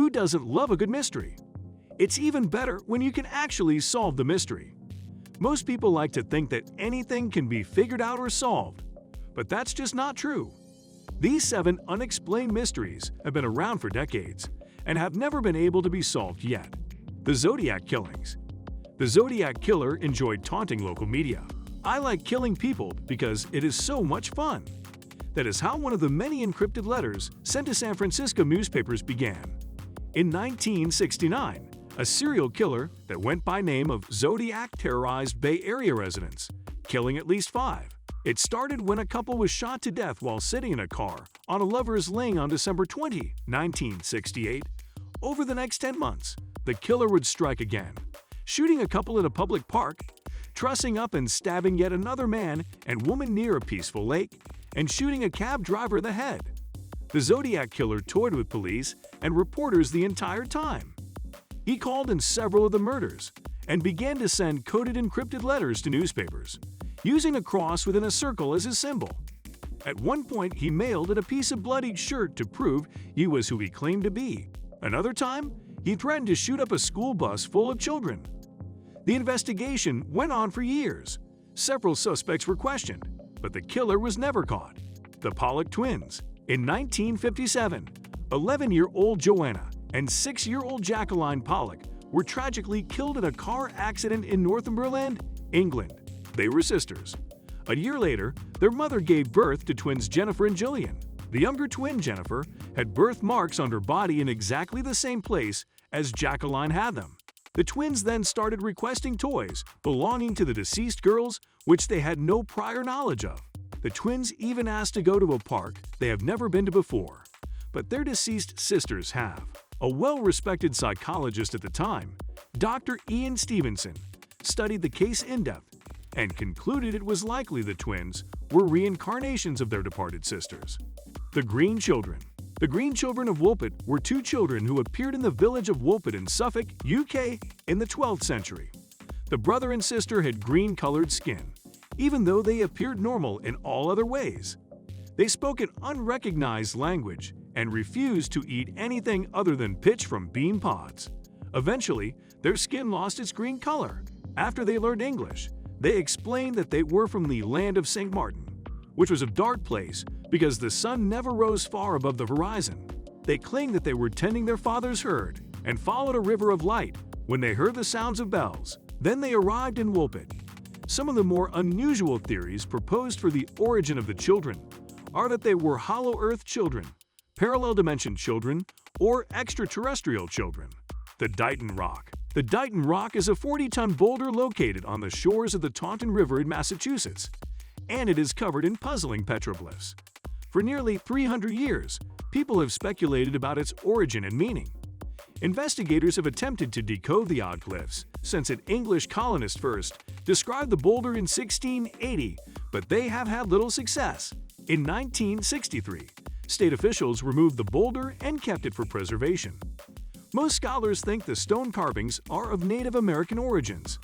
Who doesn't love a good mystery? It's even better when you can actually solve the mystery. Most people like to think that anything can be figured out or solved, but that's just not true. These 7 unexplained mysteries have been around for decades and have never been able to be solved yet. The Zodiac Killings. The Zodiac Killer enjoyed taunting local media. "I like killing people because it is so much fun." That is how one of the many encrypted letters sent to San Francisco newspapers began. In 1969, a serial killer that went by name of Zodiac terrorized Bay Area residents, killing at least 5. It started when a couple was shot to death while sitting in a car on a lover's lane on December 20, 1968. Over the next 10 months, the killer would strike again, shooting a couple at a public park, trussing up and stabbing yet another man and woman near a peaceful lake, and shooting a cab driver in the head. The Zodiac Killer toyed with police and reporters the entire time. He called in several of the murders and began to send coded encrypted letters to newspapers, using a cross within a circle as his symbol. At one point, he mailed it a piece of bloodied shirt to prove he was who he claimed to be. Another time, he threatened to shoot up a school bus full of children. The investigation went on for years. Several suspects were questioned, but the killer was never caught. The Pollock Twins. In 1957, 11-year-old Joanna and 6-year-old Jacqueline Pollock were tragically killed in a car accident in Northumberland, England. They were sisters. A year later, their mother gave birth to twins Jennifer and Jillian. The younger twin, Jennifer, had birthmarks on her body in exactly the same place as Jacqueline had them. The twins then started requesting toys belonging to the deceased girls, which they had no prior knowledge of. The twins even asked to go to a park they have never been to before, but their deceased sisters have. A well-respected psychologist at the time, Dr. Ian Stevenson, studied the case in depth and concluded it was likely the twins were reincarnations of their departed sisters. The Green Children. The Green Children of Woolpit were 2 children who appeared in the village of Woolpit in Suffolk, UK, in the 12th century. The brother and sister had green-colored skin, even though they appeared normal in all other ways. They spoke an unrecognized language and refused to eat anything other than pitch from bean pods. Eventually, their skin lost its green color. After they learned English, they explained that they were from the land of St. Martin, which was a dark place because the sun never rose far above the horizon. They claimed that they were tending their father's herd and followed a river of light when they heard the sounds of bells. Then they arrived in Woolpit. Some of the more unusual theories proposed for the origin of the children are that they were hollow earth children, parallel dimension children, or extraterrestrial children. The Dighton Rock. The Dighton Rock is a 40-ton boulder located on the shores of the Taunton River in Massachusetts, and it is covered in puzzling petroglyphs. For nearly 300 years, people have speculated about its origin and meaning. Investigators have attempted to decode the odd glyphs since an English colonist first described the boulder in 1680, but they have had little success. In 1963, state officials removed the boulder and kept it for preservation. Most scholars think the stone carvings are of Native American origins.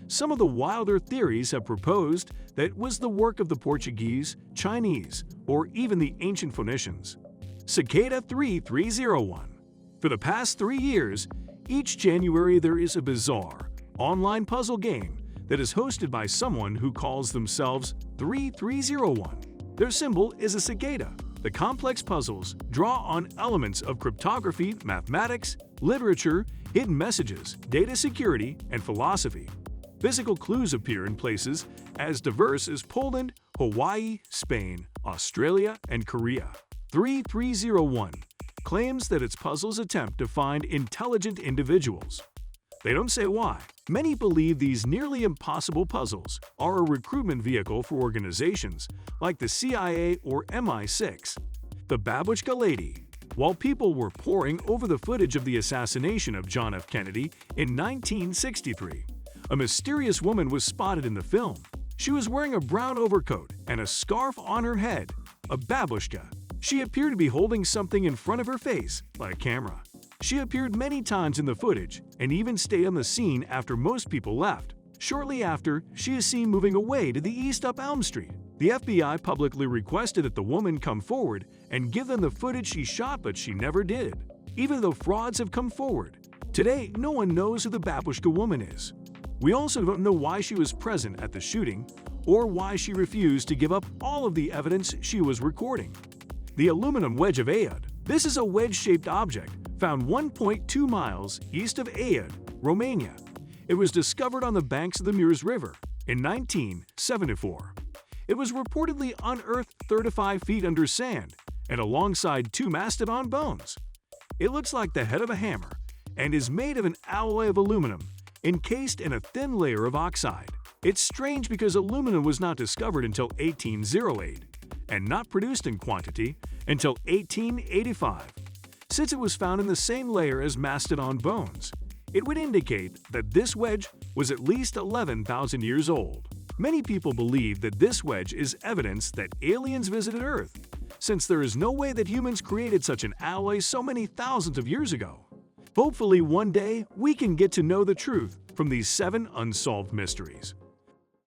Some of the wilder theories have proposed that it was the work of the Portuguese, Chinese, or even the ancient Phoenicians. Cicada 3301. For the past 3 years, each January there is a bizarre, online puzzle game that is hosted by someone who calls themselves 3301. Their symbol is a cicada. The complex puzzles draw on elements of cryptography, mathematics, literature, hidden messages, data security, and philosophy. Physical clues appear in places as diverse as Poland, Hawaii, Spain, Australia, and Korea. 3301 claims that its puzzles attempt to find intelligent individuals. They don't say why. Many believe these nearly impossible puzzles are a recruitment vehicle for organizations like the CIA or MI6. The Babushka Lady. While people were poring over the footage of the assassination of John F. Kennedy in 1963, a mysterious woman was spotted in the film. She was wearing a brown overcoat and a scarf on her head, a babushka. She appeared to be holding something in front of her face, like a camera. She appeared many times in the footage and even stayed on the scene after most people left. Shortly after, she is seen moving away to the east up Elm Street. The FBI publicly requested that the woman come forward and give them the footage she shot, but she never did. even though frauds have come forward. Today, no one knows who the Babushka woman is. We also don't know why she was present at the shooting or why she refused to give up all of the evidence she was recording. The Aluminum Wedge of Ayod. This is a wedge-shaped object found 1.2 miles east of Ayod, Romania. It was discovered on the banks of the Mureș River in 1974. It was reportedly unearthed 35 feet under sand and alongside two mastodon bones. It looks like the head of a hammer and is made of an alloy of aluminum encased in a thin layer of oxide. It's strange because aluminum was not discovered until 1808 and not produced in quantity until 1885. Since it was found in the same layer as mastodon bones, it would indicate that this wedge was at least 11,000 years old. Many people believe that this wedge is evidence that aliens visited Earth, since there is no way that humans created such an alloy so many thousands of years ago. Hopefully one day we can get to know the truth from these 7 unsolved mysteries.